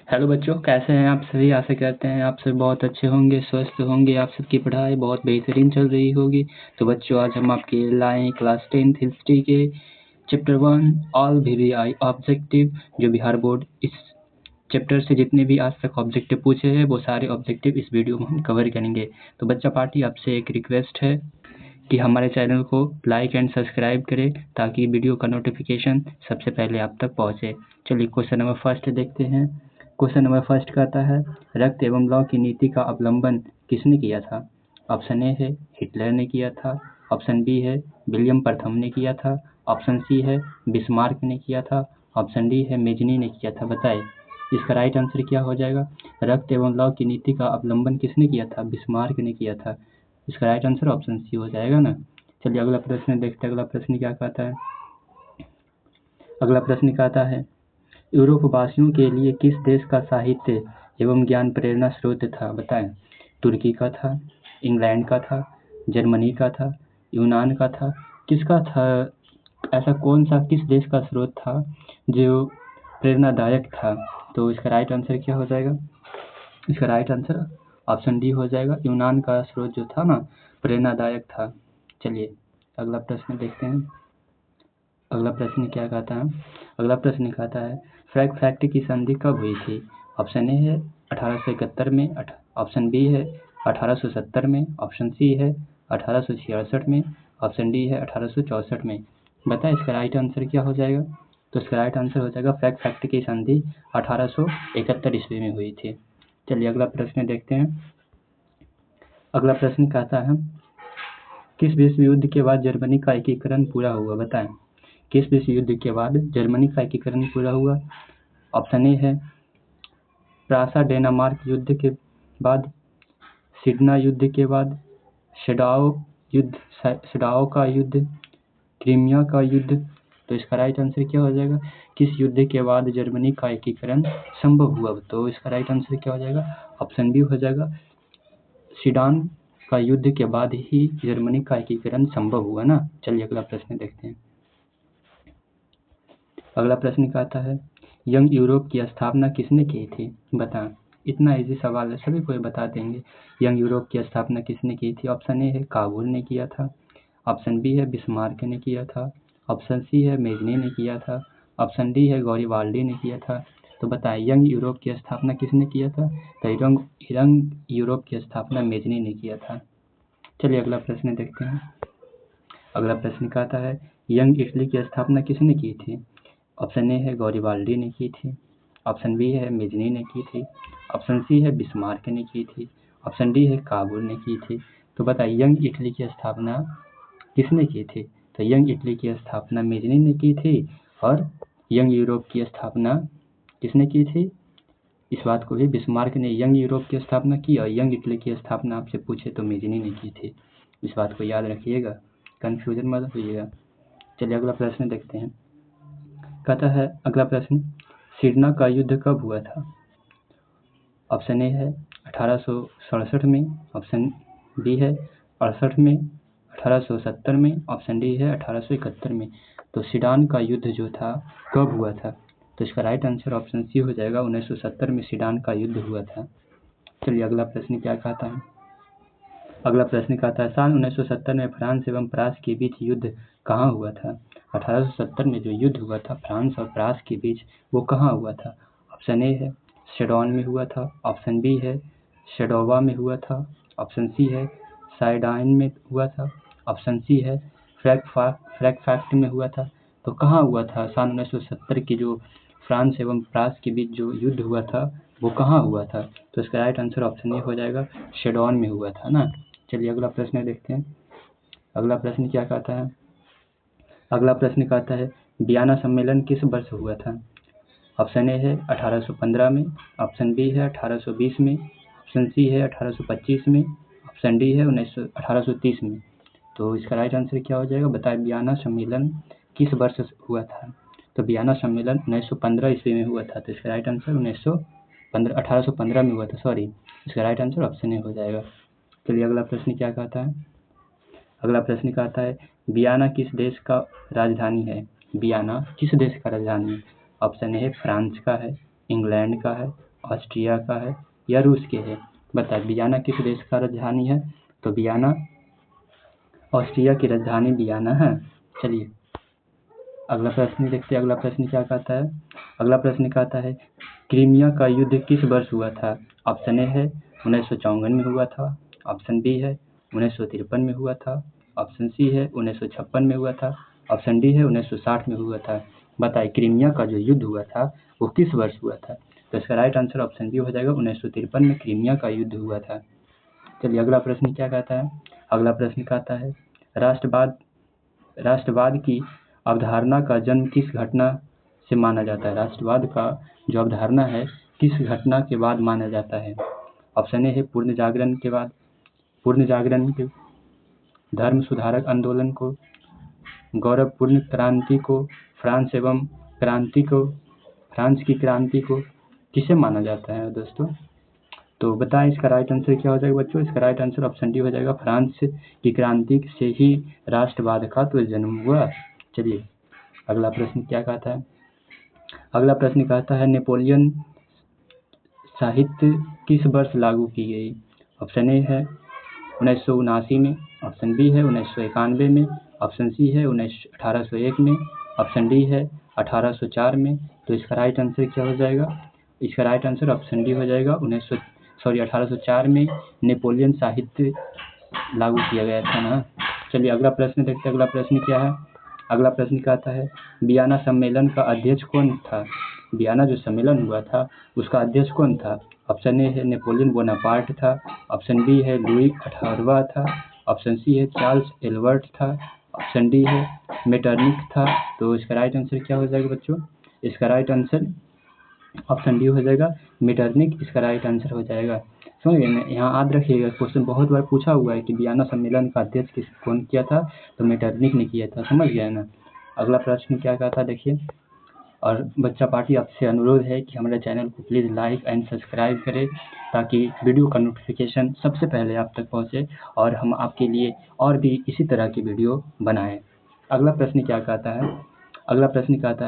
Hello बच्चों, कैसे हैं आप सभी। आशा करते हैं आप सभी बहुत अच्छे होंगे, स्वस्थ होंगे। आप सबकी पढ़ाई बहुत बेहतरीन चल रही होगी। तो बच्चों, आज हम आपके लिए लाए क्लास 10th हिस्ट्री के चैप्टर 1 ऑल VVI ऑब्जेक्टिव। जो बिहार बोर्ड इस चैप्टर से जितने भी आज तक ऑब्जेक्टिव पूछे हैं वो सारे ऑब्जेक्टिव इस वीडियो में हम कवर करेंगे। तो बच्चा पार्टी, आपसे एक रिक्वेस्ट है कि हमारे चैनल को लाइक एंड सब्सक्राइब करें ताकि वीडियो का नोटिफिकेशन सबसे पहले आप तक पहुंचे। चलिए क्वेश्चन नंबर फर्स्ट देखते हैं। क्वेश्चन नंबर फर्स्ट कहता है, रक्त एवं लौ की नीति का अवलंबन किसने किया था। ऑप्शन ए है हिटलर ने किया था, ऑप्शन बी है विलियम प्रथम ने किया था, ऑप्शन सी है बिस्मार्क ने किया था, ऑप्शन डी है मेजनी ने किया था। बताए इसका राइट आंसर क्या हो जाएगा। रक्त एवं लौ की नीति का अवलंबन किसने किया था, बिस्मार्क ने किया था। इसका राइट आंसर ऑप्शन सी हो जाएगा ना। चलिए अगला प्रश्न देखते हैं। अगला प्रश्न क्या कहता है। अगला प्रश्न कहता है, यूरोप वासियों के लिए किस देश का साहित्य एवं ज्ञान प्रेरणा स्रोत था। बताएं। तुर्की का था, इंग्लैंड का था, जर्मनी का था, यूनान का था, किसका था। ऐसा कौन सा किस देश का स्रोत था जो प्रेरणादायक था। तो इसका राइट आंसर क्या हो जाएगा। इसका राइट आंसर ऑप्शन डी हो जाएगा। यूनान का स्रोत जो था ना, प्रेरणादायक था। चलिए अगला प्रश्न देखते हैं। अगला प्रश्न क्या कहता है। अगला प्रश्न कहता है, फ्रैग फैक्ट की संधि कब हुई थी। ऑप्शन ए है 1871 में, ऑप्शन बी है 1870 में, ऑप्शन सी है 1866 में, ऑप्शन डी है 1864 में। बताए इसका राइट आंसर क्या हो जाएगा। तो इसका राइट आंसर हो जाएगा फ्रैग फैक्ट की संधि 1871 ईस्वी में हुई थी। चलिए अगला प्रश्न देखते हैं। अगला प्रश्न कहता है, किस विश्व युद्ध के बाद जर्मनी का एकीकरण पूरा हुआ। बताएं किस विश्व युद्ध के बाद जर्मनी का एकीकरण पूरा हुआ। ऑप्शन ए है प्रासा डेनमार्क युद्ध के बाद, सिडना युद्ध के बाद, सडाओ का युद्ध, क्रीमिया का युद्ध। तो इसका राइट आंसर क्या हो जाएगा। किस युद्ध के बाद जर्मनी का एकीकरण संभव हुआ। तो इसका राइट आंसर क्या हो जाएगा। ऑप्शन बी हो जाएगा, सिडान का युद्ध के बाद ही जर्मनी का एकीकरण संभव हुआ ना। चलिए अगला प्रश्न देखते हैं। अगला प्रश्न कहता है, यंग यूरोप की स्थापना किसने की थी। बता। इतना इजी सवाल है, सभी को बता देंगे। यंग यूरोप की स्थापना किसने की थी। ऑप्शन ए है काबुल ने किया था, ऑप्शन बी है बिस्मार्क ने किया था, ऑप्शन सी है मेजनी ने किया था, ऑप्शन डी है गौरीवाल्डी ने किया था। तो बताएं यंग यूरोप की स्थापना किसने किया था। तो यंग यूरोप की स्थापना मेजनी ने किया था। चलिए अगला प्रश्न देखते हैं। अगला प्रश्न कहता है, यंग इटली की स्थापना किसने की थी। ऑप्शन ए है गौरीवाल्डी ने की थी, ऑप्शन बी है मेजनी ने की थी, ऑप्शन सी है बिस्मार्क ने की थी, ऑप्शन डी है काबुल ने की थी। तो बताइए यंग इटली की स्थापना किसने की थी। तो यंग इटली की स्थापना मेजनी ने की थी और यंग यूरोप की स्थापना किसने की थी। इस बात को भी बिस्मार्क ने यंग यूरोप की स्थापना की और यंग इटली की स्थापना आपसे पूछे तो मेजनी ने की थी। इस बात को याद रखिएगा, कन्फ्यूजन मत होइएगा। चलिए अगला प्रश्न देखते हैं। कहता है अगला प्रश्न, सिडना का युद्ध कब हुआ था। ऑप्शन ए है 1867 में, ऑप्शन बी है 68 में, 1870 में, ऑप्शन डी है 1871 में। तो सिडान का युद्ध जो था कब हुआ था। तो इसका राइट आंसर ऑप्शन सी हो जाएगा। 1970 में सिडान का युद्ध हुआ था। चलिए अगला प्रश्न क्या कहता है। अगला प्रश्न कहता है, साल 1970 में फ्रांस एवं प्रास के बीच युद्ध कहाँ हुआ था। 1870 में जो युद्ध हुआ था फ्रांस और प्रास के बीच, वो कहाँ हुआ था। ऑप्शन ए है सेडोन में हुआ था, ऑप्शन बी है शेडोवा में हुआ था, ऑप्शन सी है साइडाइन में हुआ था, ऑप्शन सी है फ्रैंकफर्ट में हुआ था। तो कहाँ हुआ था सन 1970 की जो फ्रांस एवं प्रास के बीच जो युद्ध हुआ था वो कहाँ हुआ था। तो इसका राइट आंसर ऑप्शन ए हो जाएगा, शेडोन में हुआ था ना। चलिए अगला प्रश्न देखते हैं। अगला प्रश्न क्या कहता है। अगला प्रश्न कहता है, वियना सम्मेलन किस वर्ष हुआ था। ऑप्शन ए है 1815 में, ऑप्शन बी है 1820 में, ऑप्शन सी है 1825 में, ऑप्शन डी है 1830 में। तो इसका राइट आंसर क्या हो जाएगा। बताए वियना सम्मेलन किस वर्ष हुआ था। तो वियना सम्मेलन 1915 ईस्वी में हुआ था। तो इसका राइट आंसर 1815 में हुआ था, सॉरी। इसका राइट आंसर ऑप्शन ए हो जाएगा। चलिए अगला प्रश्न क्या कहता है। अगला प्रश्न कहता है, वियना किस देश का राजधानी है। वियना किस देश का राजधानी है। ऑप्शन ए फ्रांस का है, इंग्लैंड का है, ऑस्ट्रिया का है या रूस के है? बताए वियना किस देश का राजधानी है? तो वियना ऑस्ट्रिया की राजधानी वियना है। चलिए अगला प्रश्न देखते हैं। अगला प्रश्न क्या कहता है? अगला प्रश्न कहता है क्रीमिया का युद्ध किस वर्ष हुआ था? ऑप्शन ए है 1954 में हुआ था, ऑप्शन बी है 1953 में हुआ था, ऑप्शन सी है 1956 में हुआ था, ऑप्शन डी है 1960 में हुआ था। बताइए क्रीमिया का जो युद्ध हुआ था वो किस वर्ष हुआ था? तो इसका राइट आंसर ऑप्शन बी हो जाएगा, 1953 में क्रीमिया का युद्ध हुआ था। चलिए अगला प्रश्न क्या कहता है? अगला प्रश्न कहता है राष्ट्रवाद की अवधारणा का जन्म किस घटना से माना जाता है? राष्ट्रवाद का जो अवधारणा है किस घटना के बाद माना जाता है? ऑप्शन ए है पूर्ण जागरण के बाद, पूर्ण जागरण के, धर्म सुधारक आंदोलन को, गौरवपूर्ण क्रांति को, फ्रांस की क्रांति को किसे माना जाता है दोस्तों? तो बताएं इसका राइट आंसर क्या हो जाएगा बच्चों? इसका राइट आंसर ऑप्शन डी हो जाएगा, फ्रांस की क्रांति से ही राष्ट्रवाद का तो जन्म हुआ। चलिए अगला प्रश्न क्या कहता है? अगला प्रश्न कहता है नेपोलियन साहित्य किस वर्ष लागू की गई? ऑप्शन ए है 1979 में, ऑप्शन बी है 1991 में, ऑप्शन सी है 1801 में, ऑप्शन डी है 1804 में। तो इसका राइट आंसर क्या हो जाएगा? इसका राइट आंसर ऑप्शन डी हो जाएगा, 1804 में नेपोलियन साहित्य लागू किया गया था ना। चलिए अगला प्रश्न देखते हैं। अगला प्रश्न क्या है? अगला प्रश्न कहता है वियना सम्मेलन का अध्यक्ष कौन था? वियना जो सम्मेलन हुआ था उसका अध्यक्ष कौन था? ऑप्शन ए है नेपोलियन बोनापार्ट था, ऑप्शन बी है लुई 18वां था, ऑप्शन सी है चार्ल्स एल्बर्ट था, ऑप्शन डी है मेटरनिख था। तो इसका राइट आंसर क्या हो जाएगा बच्चों? इसका राइट आंसर ऑप्शन डी हो जाएगा, मेटरनिख इसका राइट आंसर हो जाएगा। समझ गए ना? यहाँ याद रखिएगा, क्वेश्चन बहुत बार पूछा हुआ है कि वियना सम्मेलन का अध्यक्ष कौन किया था? तो मेटरनिख ने किया था। समझ गया ना? अगला प्रश्न क्या कहता है देखिए। और बच्चा पार्टी आपसे अनुरोध है कि हमारे चैनल को प्लीज़ लाइक एंड सब्सक्राइब करें ताकि वीडियो का नोटिफिकेशन सबसे पहले आप तक पहुंचे और हम आपके लिए और भी इसी तरह की वीडियो बनाएं। अगला प्रश्न क्या कहता है? अगला प्रश्न कहता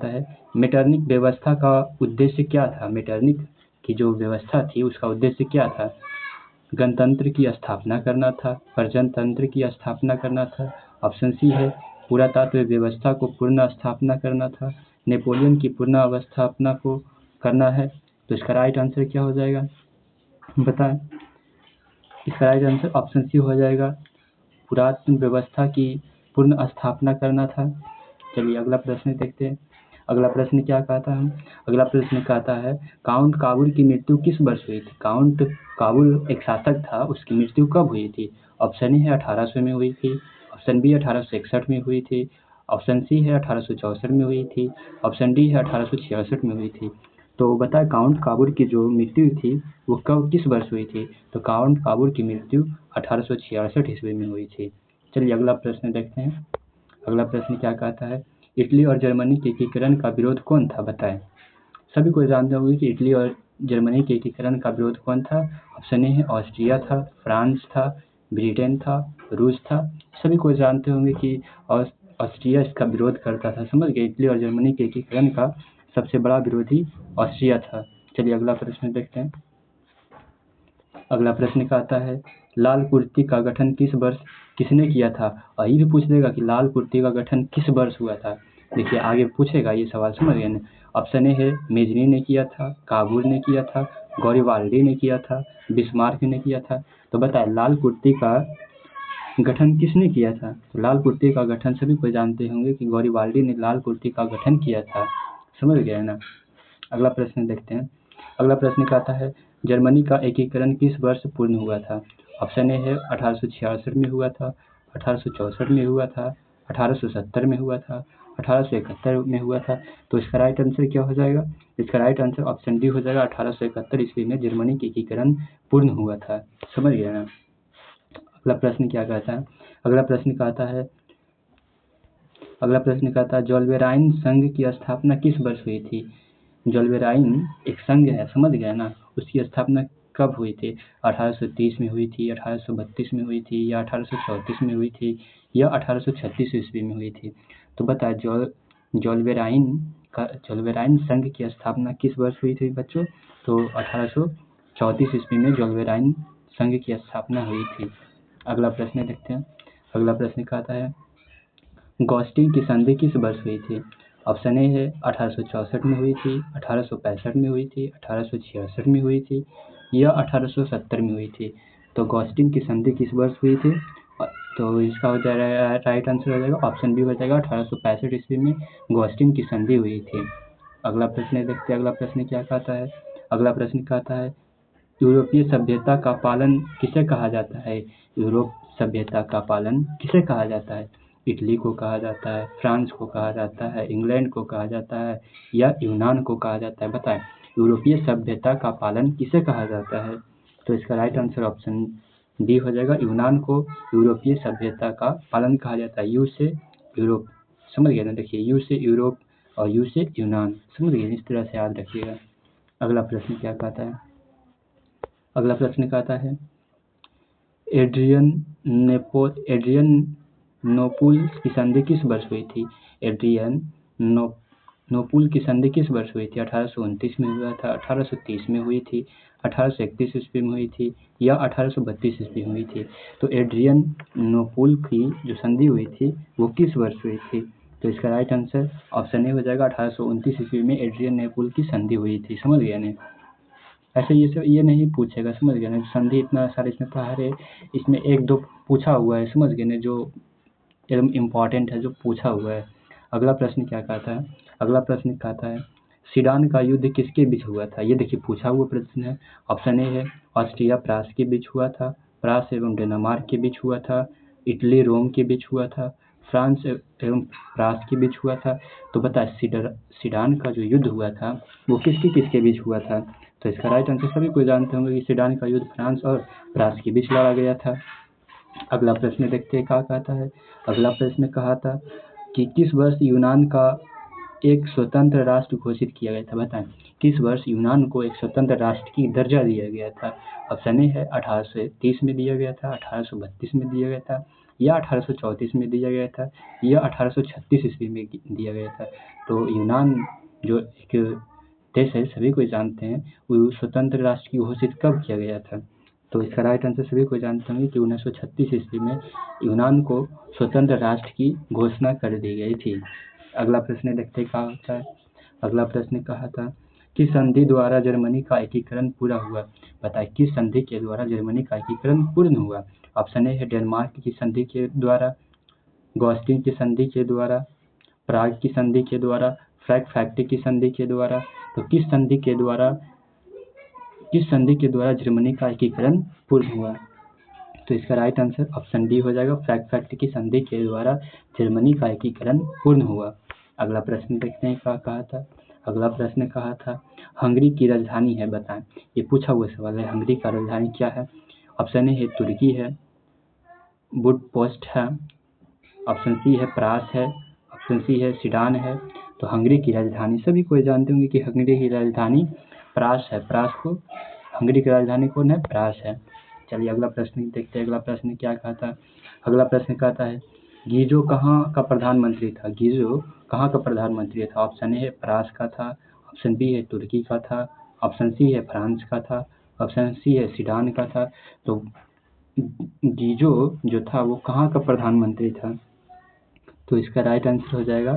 है मेटरनिख व्यवस्था का उद्देश्य क्या था? मेटरनिख की जो व्यवस्था थी उसका उद्देश्य क्या था? गणतंत्र की स्थापना करना था, प्रजातंत्र की स्थापना करना था, ऑप्शन सी है पुरातत्व व्यवस्था को पुनः स्थापना करना था, नेपोलियन की पुनः अवस्थापना को करना है। तो इसका राइट आंसर क्या हो जाएगा बताएं? इसका राइट आंसर ऑप्शन सी हो जाएगा, पुरातन व्यवस्था की पुनः स्थापना करना था। चलिए अगला प्रश्न देखते हैं। अगला प्रश्न क्या कहता है? अगला प्रश्न कहता है काउंट काबुल की मृत्यु किस वर्ष हुई थी? काउंट काबुल एक शासक था, उसकी मृत्यु कब हुई थी? ऑप्शन ए है 1800 में हुई थी, ऑप्शन बी 1861 में हुई थी, ऑप्शन सी है 1864 में हुई थी, ऑप्शन डी है 1866 में हुई थी। तो बताए काउंट काबुल की जो मृत्यु थी वो कब किस वर्ष हुई थी? तो काउंट काबुल की मृत्यु 1866 ईस्वी में हुई थी। चलिए अगला प्रश्न देखते हैं। अगला प्रश्न क्या कहता है इटली और जर्मनी के एकीकरण का विरोध कौन था? बताएं। सभी को जानते होंगे कि इटली और जर्मनी के एकीकरण का विरोध कौन था? ऑप्शन ए है ऑस्ट्रिया था, फ्रांस था, ब्रिटेन था, रूस था। सभी को जानते होंगे कि ऑस्ट्रिया इसका विरोध करता था। समझ गए? इटली और जर्मनी के एकीकरण का सबसे बड़ा विरोधी ऑस्ट्रिया था। चलिए अगला प्रश्न देखते हैं। अगला प्रश्न कहता है लाल कुर्ती का गठन किस वर्ष किसने किया था? और ये भी पूछ देगा कि लाल कुर्ती का गठन किस वर्ष हुआ था। देखिए आगे पूछेगा ये सवाल, समझ गए ना? ऑप्शन ए है मेजनी ने किया था, काबूल ने किया था, गौरीवाल्डी ने किया था, बिस्मार्क ने किया था। तो बताए लाल कुर्ती का गठन किसने किया था? तो लाल कुर्ती का गठन सभी को जानते होंगे कि गौरीवाल्डी ने लाल कुर्ती का गठन किया था। समझ गए ना? अगला प्रश्न देखते हैं। अगला प्रश्न कहता है जर्मनी का एकीकरण किस वर्ष पूर्ण हुआ था? ऑप्शन ए है 1866 में हुआ था, 1864 में हुआ था, 1870 में हुआ था, 1871 में हुआ था। तो इसका राइट आंसर क्या हो जाएगा? इसका राइट आंसर ऑप्शन डी हो जाएगा, 1871 ईस्वी में जर्मनी का एकीकरण पूर्ण हुआ था। समझ गया ना? अगला प्रश्न क्या कहता है? अगला प्रश्न कहता है जोल्बेराइन संघ की स्थापना किस वर्ष हुई थी? जोल्बेराइन एक संघ है, समझ गए ना? उसकी स्थापना कब हुई थी? 1830 में हुई थी, 1832 में हुई थी, या 1834 में हुई थी, या 1836 ईस्वी में हुई थी। तो बताए जोल्बेराइन जोल्वेराइन संघ की स्थापना किस वर्ष हुई थी बच्चों? तो 1834 ईस्वी में जोल्वेराइन संघ की स्थापना हुई थी। अगला प्रश्न देखते हैं। अगला प्रश्न कहता है गॉस्टिंग की संधि किस वर्ष हुई थी? ऑप्शन ए है 1864 में हुई थी, 1865 में हुई थी, 1866 में हुई थी या 1870 में हुई थी। तो गॉस्टिंग की संधि किस वर्ष हुई थी? तो इसका हो जाएगा राइट आंसर हो जाएगा ऑप्शन बी हो जाएगा 1865 ईस्वी में गॉस्टिंग की संधि हुई थी। अगला प्रश्न देखते हैं। अगला प्रश्न क्या कहता है? अगला प्रश्न कहता है यूरोपीय सभ्यता का पालन किसे कहा जाता है? यूरोप सभ्यता का पालन किसे कहा जाता है? इटली को कहा जाता है, फ्रांस को कहा जाता है, इंग्लैंड को कहा जाता है या यूनान को कहा जाता है? बताएं, यूरोपीय सभ्यता का पालन किसे कहा जाता है? तो इसका राइट आंसर ऑप्शन डी हो जाएगा, यूनान को यूरोपीय सभ्यता का पालन कहा जाता है। यू से यूरोप, समझ गए ना? देखिए, यू से यूरोप और यू से यूनान, समझ गए? इस तरह से याद रखिएगा। अगला प्रश्न क्या कहता है? अगला प्रश्न कहता है एड्रियन नोपुल की संधि किस वर्ष हुई थी? एड्रियन नोपुल की संधि किस वर्ष हुई थी? 1829 में हुआ था, 1830 में हुई थी, 1831 ईस्वी में हुई थी या 1832 ईस्वी में हुई थी? तो एड्रियन नोपुल की जो संधि हुई थी वो किस वर्ष हुई थी? तो इसका राइट आंसर ऑप्शन ए हो जाएगा, 1829 ईस्वी में एड्रियन नोपुल की संधि हुई थी। समझ गया नहीं? ऐसे ये नहीं पूछेगा, समझ गए ना? संधि इतना सारे इसमें पढ़ा रहे, इसमें एक दो पूछा हुआ है, समझ गए ना, जो एकदम इम्पॉर्टेंट है, जो पूछा हुआ है। अगला प्रश्न क्या कहता है? अगला प्रश्न कहता है सीडान का युद्ध किसके बीच हुआ था? ये देखिए पूछा हुआ प्रश्न है। ऑप्शन ए है ऑस्ट्रिया प्रास के बीच हुआ था, प्रास एवं डेनमार्क के बीच हुआ था, इटली रोम के बीच हुआ था, फ्रांस एवं प्रास के बीच हुआ था। तो बता सीडान का जो युद्ध हुआ था वो किसके बीच हुआ था? तो इसका राइट आंसर सभी को जानते होंगे कि सीडान का युद्ध फ्रांस और प्रास के बीच लड़ा गया था। अगला प्रश्न देखते हैं क्या कहता है। अगला प्रश्न कहा था कि किस वर्ष यूनान का एक स्वतंत्र राष्ट्र घोषित किया गया था? बताएं, किस वर्ष यूनान को एक स्वतंत्र राष्ट्र की दर्जा दिया गया था? ऑप्शन ए है 1830 में दिया गया था, 1832 में दिया गया था या 1834 में दिया गया था या 1836 ईस्वी में दिया गया था। तो यूनान जो एक देश है, सभी को जानते हैं, वो स्वतंत्र राष्ट्र की घोषित कब किया गया था? तो इसका राइट आंसर सभी को जानते होंगे कि 1936 ईस्वी में यूनान को स्वतंत्र राष्ट्र की घोषणा कर दी गई थी। अगला प्रश्न देखते क्या होता है। अगला प्रश्न कहा था किस संधि द्वारा जर्मनी का एकीकरण पूरा हुआ? बताए, किस संधि के द्वारा जर्मनी का एकीकरण पूर्ण हुआ? ऑप्शन ए है डेनमार्क की संधि के द्वारा, गॉस्टिंग की संधि के द्वारा, प्राग की संधि के द्वारा, फ्रैंकफर्ट की संधि के द्वारा। तो किस संधि के द्वारा जर्मनी का एकीकरण पूर्ण हुआ? तो इसका राइट आंसर ऑप्शन डी हो जाएगा, फ्रैंकफर्ट की संधि के द्वारा जर्मनी का एकीकरण पूर्ण हुआ। अगला प्रश्न देखते हैं क्या कहा था। अगला प्रश्न कहा था हंगरी की राजधानी है, बताएं। ये पूछा हुआ सवाल है, हंगरी का राजधानी क्या है? ऑप्शन ए है तुर्की है, बुडपोस्ट है, ऑप्शन सी है प्रास है, ऑप्शन सी है सीडान है। तो हंगरी की राजधानी सभी को जानते होंगे कि हंगरी की राजधानी प्रास है। प्रास को हंगरी की राजधानी कौन है? प्रास है। चलिए अगला प्रश्न देखते हैं। अगला प्रश्न क्या कहता है? अगला प्रश्न कहता है गीजो कहाँ का प्रधानमंत्री था? गीजो कहाँ का प्रधानमंत्री था? ऑप्शन ए है प्रास का था, ऑप्शन बी है तुर्की का था, ऑप्शन सी है फ्रांस का था, ऑप्शन सी है सीडान का था। तो गीजो जो था वो कहाँ का प्रधानमंत्री था? तो इसका राइट आंसर हो जाएगा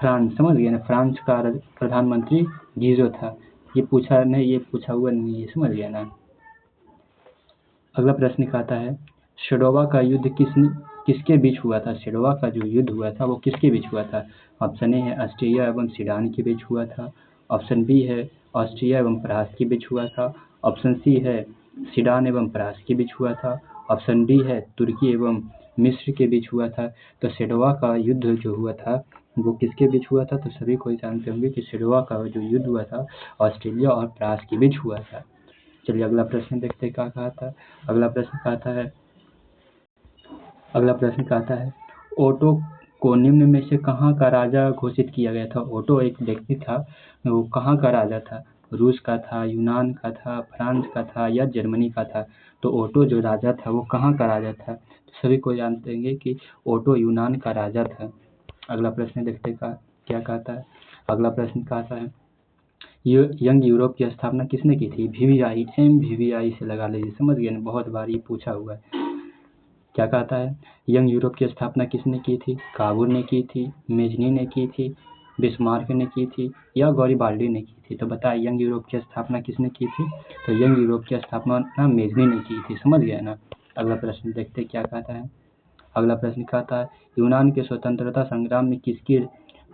फ्रांस। समझ गए ना? फ्रांस का प्रधानमंत्री गीजो था। ये पूछा हुआ नहीं है, समझ गया ना? अगला प्रश्न कहता है शेडोवा का युद्ध किसके बीच हुआ था? शेडोवा का जो युद्ध हुआ था वो किसके बीच हुआ था? ऑप्शन ए है ऑस्ट्रिया एवं सीडान के बीच हुआ था, ऑप्शन बी है ऑस्ट्रिया एवं प्रास के बीच हुआ था, ऑप्शन सी है सीडान एवं प्रास के बीच हुआ था, ऑप्शन डी है तुर्की एवं मिस्र के बीच हुआ था। तो शेडोवा का युद्ध जो हुआ था वो किसके बीच हुआ था? तो सभी को जानते होंगे कि शेडोवा का जो युद्ध हुआ था ऑस्ट्रेलिया और प्रास के बीच हुआ था। चलिए अगला प्रश्न देखते हैं क्या कहा था। अगला प्रश्न कहता है ओटो को निम्न में से कहाँ का राजा घोषित किया गया था? ओटो एक व्यक्ति था, वो कहाँ का राजा था? रूस का था, यूनान का था, फ्रांस का था या जर्मनी का था? तो ओटो जो राजा था वो कहाँ का राजा था? तो सभी को जानते हैं कि ओटो यूनान का राजा था। अगला प्रश्न देखते क्या कहता है। अगला प्रश्न का आता है यंग यूरोप की स्थापना किसने की थी? VVI, MVVI से लगा लीजिए, समझ गए ना, बहुत बार ये पूछा हुआ है। क्या कहता है, यंग यूरोप की स्थापना किसने की थी? काबूल ने की थी, मेजनी ने की थी, बिस्मार्क ने की थी या गॉरिबाल्डी ने की थी? तो बताइए यंग यूरोप की स्थापना किसने की थी? तो यंग यूरोप की स्थापना मेजनी ने की थी, समझ गए ना। अगला प्रश्न देखते क्या कहता है। अगला प्रश्न कहता है यूनान के स्वतंत्रता संग्राम में किसकी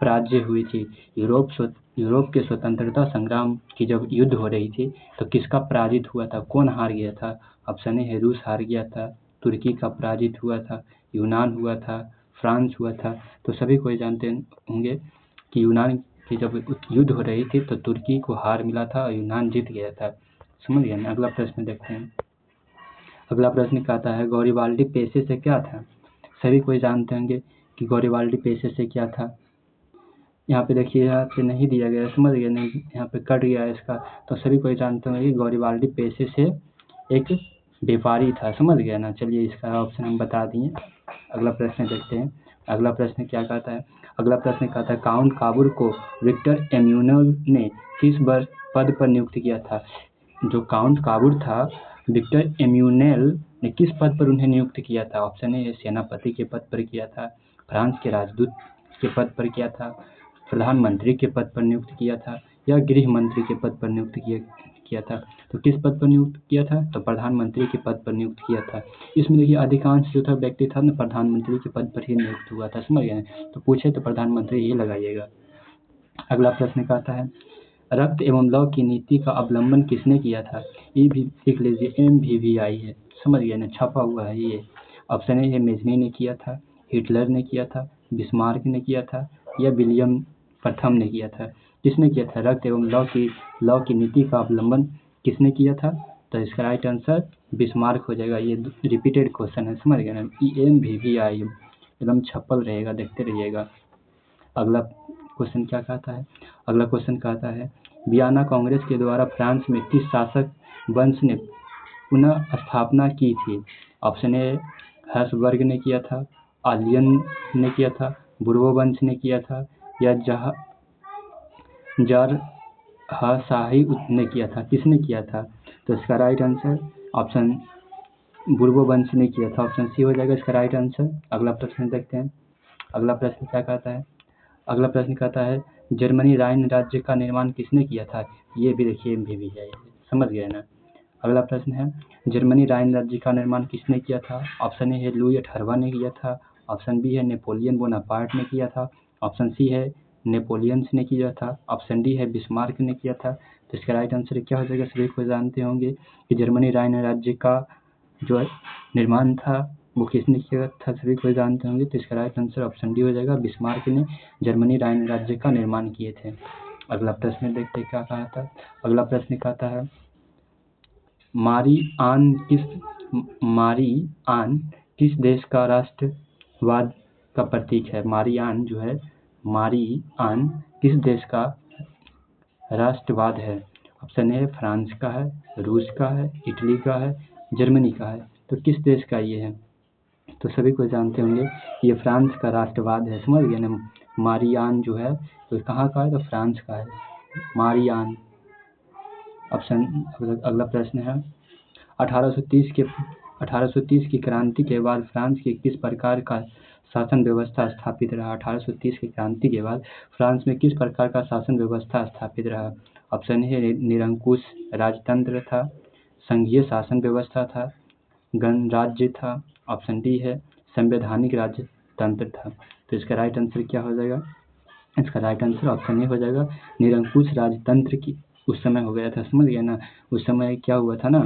पराजय हुई थी? यूरोप के स्वतंत्रता संग्राम की जब युद्ध हो रही थी तो किसका पराजित हुआ था? कौन हार गया था? ऑप्शन ए है रूस हार गया था, तुर्की का पराजित हुआ था, यूनान हुआ था, फ्रांस हुआ था। तो सभी कोई जानते होंगे कि यूनान की जब युद्ध हो रही थी तो तुर्की को हार मिला था और यूनान जीत गया था, समझ गए ना। अगला प्रश्न देखते हैं। अगला प्रश्न कहता है गॉरिबाल्डी पेशे से क्या था? सभी कोई जानते होंगे कि गॉरिबाल्डी पेशे से क्या था। यहाँ पे देखिए, यहाँ पे नहीं दिया गया, समझ गए नहीं, यहाँ पे कट गया है इसका। तो सभी कोई जानते होंगे कि गॉरिबाल्डी पेशे से एक व्यापारी था, समझ गया ना। चलिए इसका ऑप्शन हम बता दिए। अगला प्रश्न देखते हैं। अगला प्रश्न क्या कहता है। अगला प्रश्न कहता है काउंट काबूल को विक्टर एम्यूनल ने किस वर्ष पद पर नियुक्त किया था? जो काउंट काबूल था, विक्टर एम्यूनेल ने किस पद पर उन्हें नियुक्त किया था? ऑप्शन ए सेनापति के पद पर किया था, फ्रांस के राजदूत के पद पर किया था, प्रधानमंत्री के पद पर नियुक्त किया था या गृह मंत्री के पद पर नियुक्त किया था? तो किस पद पर नियुक्त किया था? तो प्रधानमंत्री के पद पर नियुक्त किया था। इसमें देखिए अधिकांश जो था व्यक्ति था ना प्रधानमंत्री के पद पर ही नियुक्त हुआ था, समझ गए। तो पूछे तो प्रधानमंत्री ही लगाइएगा। अगला प्रश्न कहता है रक्त एवं लव की नीति का अवलंबन किसने किया था? ये भी लिख लीजिए, MVVI है, समझ गए ना, छपा हुआ है ये। ऑप्शन ए है मेजनी ने किया था, हिटलर ने किया था, बिस्मार्क ने किया था या विलियम प्रथम ने किया था? किसने किया था? रक्त एवं लव की नीति का अवलंबन किसने किया था? तो इसका राइट आंसर बिस्मार्क हो जाएगा। ये रिपीटेड क्वेश्चन है, समझ गए ना। MVVI एकदम छपल रहेगा, देखते रहिएगा। अगला क्वेश्चन क्या कहता है। अगला क्वेश्चन कहता है वियना कांग्रेस के द्वारा फ्रांस में किस शासक वंश ने पुनः स्थापना की थी? ऑप्शन ए हैब्सबर्ग ने किया था, आर्लियन ने किया था, बुर्बो वंश ने किया था या जारशाही ने किया था? किसने किया था? तो इसका राइट आंसर ऑप्शन बुर्बो वंश ने किया था, ऑप्शन सी हो जाएगा इसका राइट आंसर। अगला प्रश्न देखते हैं। अगला प्रश्न क्या कहता है। अगला प्रश्न कहता है जर्मनी राइन राज्य का निर्माण किसने किया था? ये भी देखिए MVVI है, समझ गए ना। अगला प्रश्न है जर्मनी राइन राज्य का निर्माण किसने किया था? ऑप्शन ए है लुई 18वां ने किया था, ऑप्शन बी है नेपोलियन बोनापार्ट ने किया था, ऑप्शन सी है नेपोलियंस ने किया था, ऑप्शन डी है बिस्मार्क ने किया था। तो इसका राइट आंसर क्या हो जाएगा? सभी को जानते होंगे कि जर्मनी राइन राज्य का जो निर्माण था वो किसने किया था, सभी को जानते होंगे। तो इसका राइट आंसर ऑप्शन डी हो जाएगा, बिस्मार्क ने जर्मनी राइन राज्य का निर्माण किए थे। अगला प्रश्न देखते क्या कहा था। अगला प्रश्न कहता है मारी आन किस देश का राष्ट्रवाद का प्रतीक है? मारी आन किस देश का राष्ट्रवाद है? ऑप्शन ए फ्रांस का है, रूस का है, इटली का है, जर्मनी का है। तो किस देश का ये है? तो सभी को जानते होंगे ये फ्रांस का राष्ट्रवाद है, समझ गए ना। मारियान जो है तो कहाँ का है? तो फ्रांस का है, मारियान ऑप्शन। अगला प्रश्न है 1830 की क्रांति के बाद फ्रांस की किस प्रकार का शासन व्यवस्था स्थापित रहा? 1830 की क्रांति के बाद फ्रांस में किस प्रकार का शासन व्यवस्था स्थापित रहा? ऑप्शन ए निरंकुश राजतंत्र था, संघीय शासन व्यवस्था था, गणराज्य था, ऑप्शन डी है संवैधानिक राजतंत्र था। तो इसका राइट आंसर क्या हो जाएगा? इसका राइट आंसर ऑप्शन ए हो जाएगा निरंकुश राजतंत्र की उस समय हो गया था, समझ गया ना। उस समय क्या हुआ था ना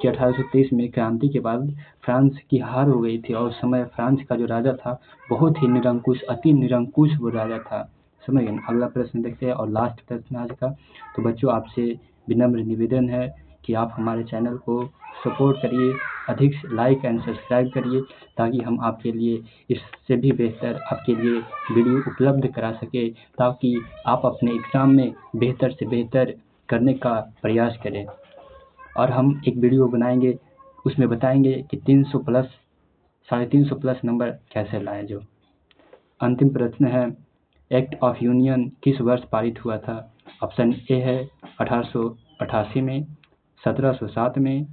कि 1830 में क्रांति के बाद फ्रांस की हार हो गई थी और उस समय फ्रांस का जो राजा था बहुत ही निरंकुश, अति निरंकुश वो राजा था, समझ गए। अगला प्रश्न देखते हैं और लास्ट प्रश्न आज का। तो बच्चों आपसे विनम्र निवेदन है कि आप हमारे चैनल को सपोर्ट करिए, अधिक से लाइक एंड सब्सक्राइब करिए ताकि हम आपके लिए इससे भी बेहतर आपके लिए वीडियो उपलब्ध करा सके, ताकि आप अपने एग्ज़ाम में बेहतर से बेहतर करने का प्रयास करें। और हम एक वीडियो बनाएंगे उसमें बताएंगे कि 300 प्लस 350 प्लस नंबर कैसे लाएं। जो अंतिम प्रश्न है एक्ट ऑफ यूनियन किस वर्ष पारित हुआ था? ऑप्शन ए है 1888 में, 1707 में,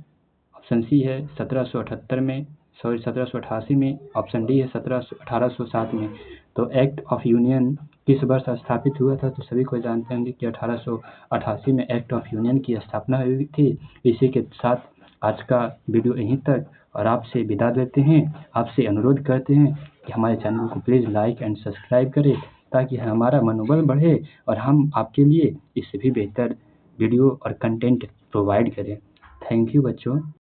ऑप्शन सी है 1788 में, ऑप्शन डी है 1807 में। तो एक्ट ऑफ यूनियन किस वर्ष स्थापित हुआ था? तो सभी को जानते होंगे कि 1888 में एक्ट ऑफ यूनियन की स्थापना हुई थी। इसी के साथ आज का वीडियो यहीं तक, और आपसे विदा देते हैं। आपसे अनुरोध करते हैं कि हमारे चैनल को प्लीज़ लाइक एंड सब्सक्राइब करें, ताकि हमारा मनोबल बढ़े और हम आपके लिए इससे भी बेहतर वीडियो और कंटेंट प्रोवाइड करें। थैंक यू बच्चों।